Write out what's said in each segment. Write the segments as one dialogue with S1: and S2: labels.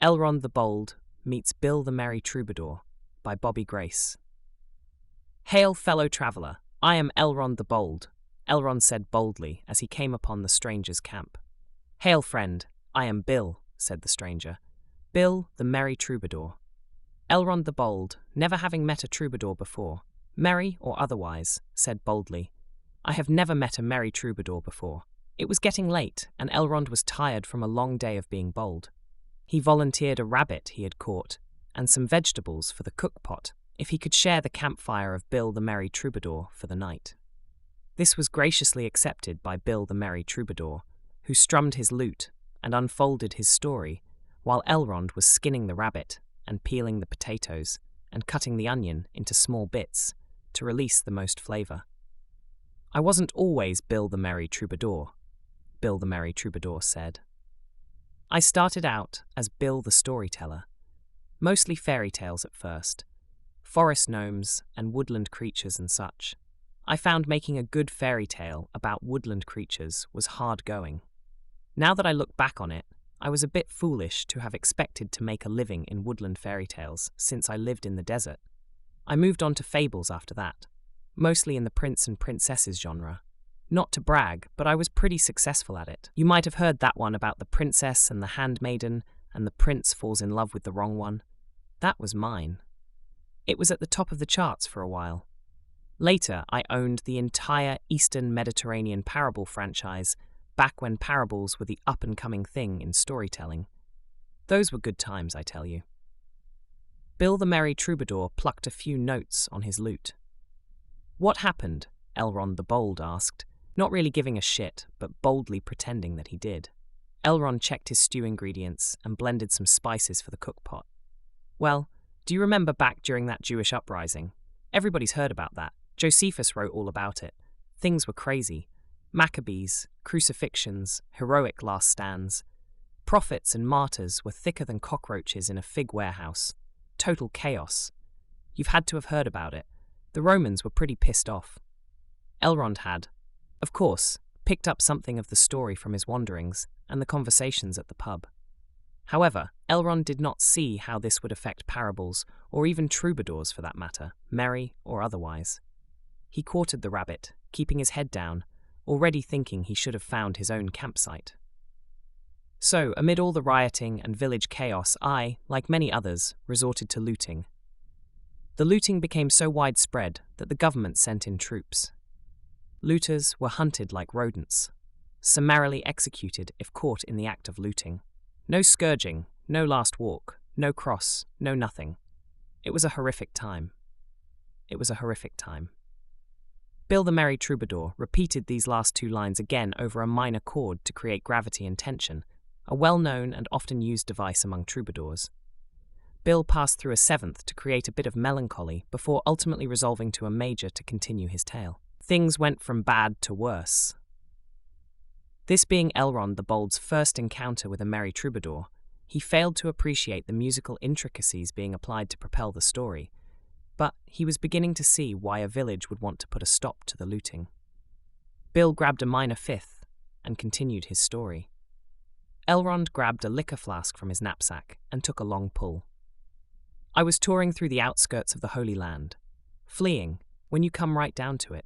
S1: Elron the Bold meets Bill the Merry Troubadour by Bobby Grace. Hail, fellow traveller, I am Elron the Bold, Elron said boldly as he came upon the stranger's camp. Hail, friend, I am Bill, said the stranger. Bill the Merry Troubadour. Elron the Bold, never having met a troubadour before, merry or otherwise, said boldly, I have never met a merry troubadour before. It was getting late, and Elrond was tired from a long day of being bold. He volunteered a rabbit he had caught, and some vegetables for the cook-pot, if he could share the campfire of Bill the Merry Troubadour for the night. This was graciously accepted by Bill the Merry Troubadour, who strummed his lute and unfolded his story, while Elrond was skinning the rabbit and peeling the potatoes and cutting the onion into small bits to release the most flavour. I wasn't always Bill the Merry Troubadour, Bill the Merry Troubadour said. I started out as Bill the Storyteller, mostly fairy tales at first, forest gnomes and woodland creatures and such. I found making a good fairy tale about woodland creatures was hard going. Now that I look back on it, I was a bit foolish to have expected to make a living in woodland fairy tales since I lived in the desert. I moved on to fables after that, mostly in the prince and princesses genre. Not to brag, but I was pretty successful at it. You might have heard that one about the princess and the handmaiden, and the prince falls in love with the wrong one. That was mine. It was at the top of the charts for a while. Later, I owned the entire Eastern Mediterranean parable franchise, back when parables were the up-and-coming thing in storytelling. Those were good times, I tell you. Bill the Merry Troubadour plucked a few notes on his lute. What happened? Elrond the Bold asked, not really giving a shit, but boldly pretending that he did. Elrond checked his stew ingredients and blended some spices for the cook-pot. Well, do you remember back during that Jewish uprising? Everybody's heard about that. Josephus wrote all about it. Things were crazy. Maccabees, crucifixions, heroic last stands. Prophets and martyrs were thicker than cockroaches in a fig warehouse. Total chaos. You've had to have heard about it. The Romans were pretty pissed off. Elrond had, of course, picked up something of the story from his wanderings and the conversations at the pub. However, Elrond did not see how this would affect parables, or even troubadours for that matter, merry or otherwise. He quartered the rabbit, keeping his head down, already thinking he should have found his own campsite. So, amid all the rioting and village chaos, I, like many others, resorted to looting. The looting became so widespread that the government sent in troops. Looters were hunted like rodents, summarily executed if caught in the act of looting. No scourging, no last walk, no cross, no nothing. It was a horrific time. It was a horrific time. Bill the Merry Troubadour repeated these last two lines again over a minor chord to create gravity and tension, a well-known and often used device among troubadours. Bill passed through a seventh to create a bit of melancholy before ultimately resolving to a major to continue his tale. Things went from bad to worse. This being Elrond the Bold's first encounter with a merry troubadour, he failed to appreciate the musical intricacies being applied to propel the story, but he was beginning to see why a village would want to put a stop to the looting. Bill grabbed a minor fifth and continued his story. Elrond grabbed a liquor flask from his knapsack and took a long pull. I was touring through the outskirts of the Holy Land, fleeing, when you come right down to it.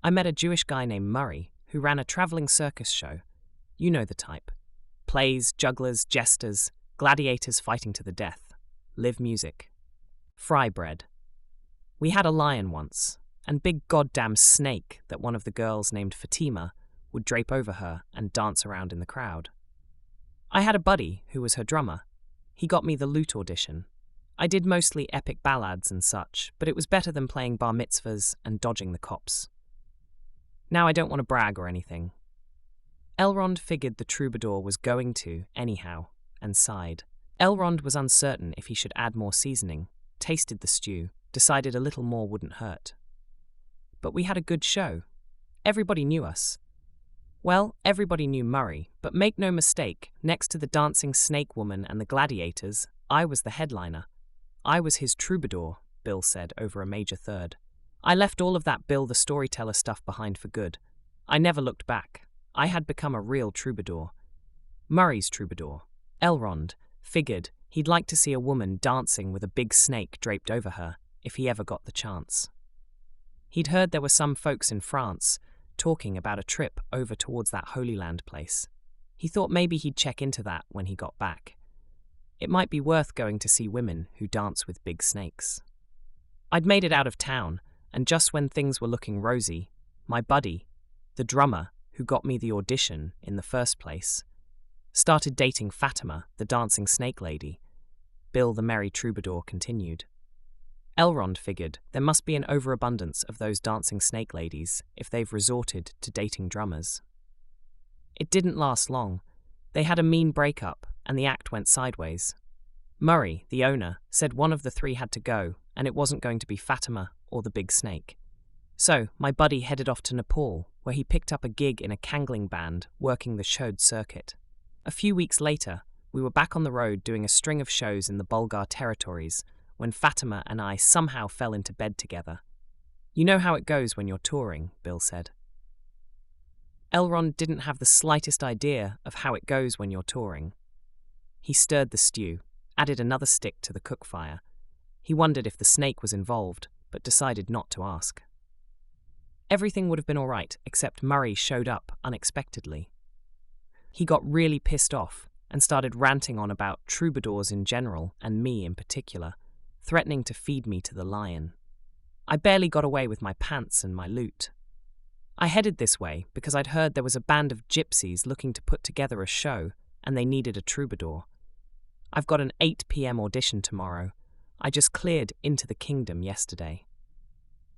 S1: I met a Jewish guy named Murray who ran a travelling circus show. You know the type. Plays, jugglers, jesters, gladiators fighting to the death. Live music. Fry bread. We had a lion once, and big goddamn snake that one of the girls named Fatima would drape over her and dance around in the crowd. I had a buddy who was her drummer. He got me the lute audition. I did mostly epic ballads and such, but it was better than playing bar mitzvahs and dodging the cops. Now I don't want to brag or anything. Elrond figured the troubadour was going to, anyhow, and sighed. Elrond was uncertain if he should add more seasoning, tasted the stew, decided a little more wouldn't hurt. But we had a good show. Everybody knew us. Well, everybody knew Murray, but make no mistake, next to the dancing snake woman and the gladiators, I was the headliner. I was his troubadour, Bill said over a major third. I left all of that Bill the Storyteller stuff behind for good. I never looked back. I had become a real troubadour. Murray's troubadour. Elrond figured He'd like to see a woman dancing with a big snake draped over her, if he ever got the chance. He'd heard there were some folks in France talking about a trip over towards that Holy Land place. He thought maybe he'd check into that when he got back. It might be worth going to see women who dance with big snakes. I'd made it out of town, and just when things were looking rosy, my buddy, the drummer who got me the audition in the first place, started dating Fatima, the dancing snake lady. Bill the merry troubadour continued. Elron figured there must be an overabundance of those dancing snake ladies if they've resorted to dating drummers. It didn't last long. They had a mean breakup, and the act went sideways. Murray, the owner, said one of the three had to go, and it wasn't going to be Fatima or the big snake. So, my buddy headed off to Nepal, where he picked up a gig in a kangling band working the Shod circuit. A few weeks later, we were back on the road doing a string of shows in the Bulgar territories when Fatima and I somehow fell into bed together. You know how it goes when you're touring, Bill said. Elron didn't have the slightest idea of how it goes when you're touring. He stirred the stew, added another stick to the cook fire. He wondered if the snake was involved, but decided not to ask. Everything would have been all right, except Murray showed up unexpectedly. He got really pissed off and started ranting on about troubadours in general and me in particular, threatening to feed me to the lion. I barely got away with my pants and my loot. I headed this way because I'd heard there was a band of gypsies looking to put together a show and they needed a troubadour. I've got an 8 p.m. audition tomorrow. I just cleared into the kingdom yesterday.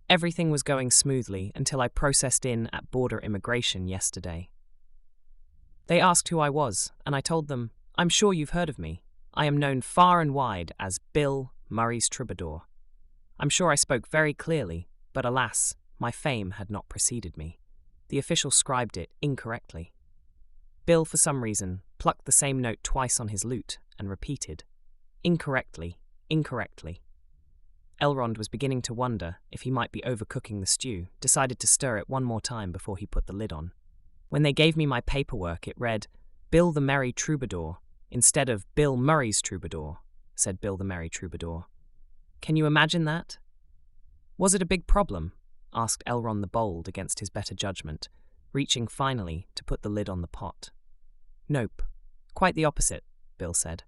S1: Everything was going smoothly until I processed in at border immigration yesterday. They asked who I was, and I told them, I'm sure you've heard of me. I am known far and wide as Bill Murray's Troubadour. I'm sure I spoke very clearly, but alas, my fame had not preceded me. The official scribed it incorrectly. Bill, for some reason, plucked the same note twice on his lute and repeated, incorrectly, incorrectly. Elrond was beginning to wonder if he might be overcooking the stew, decided to stir it one more time before he put the lid on. When they gave me my paperwork, it read, Bill the Merry Troubadour, instead of Bill Murray's Troubadour, said Bill the Merry Troubadour. Can you imagine that? Was it a big problem? Asked Elron the Bold against his better judgment, reaching finally to put the lid on the pot. Nope. Quite the opposite, Bill said.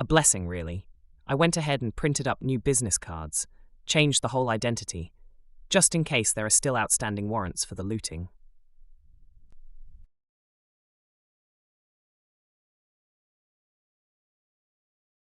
S1: A blessing, really. I went ahead and printed up new business cards, changed the whole identity, just in case there are still outstanding warrants for the looting.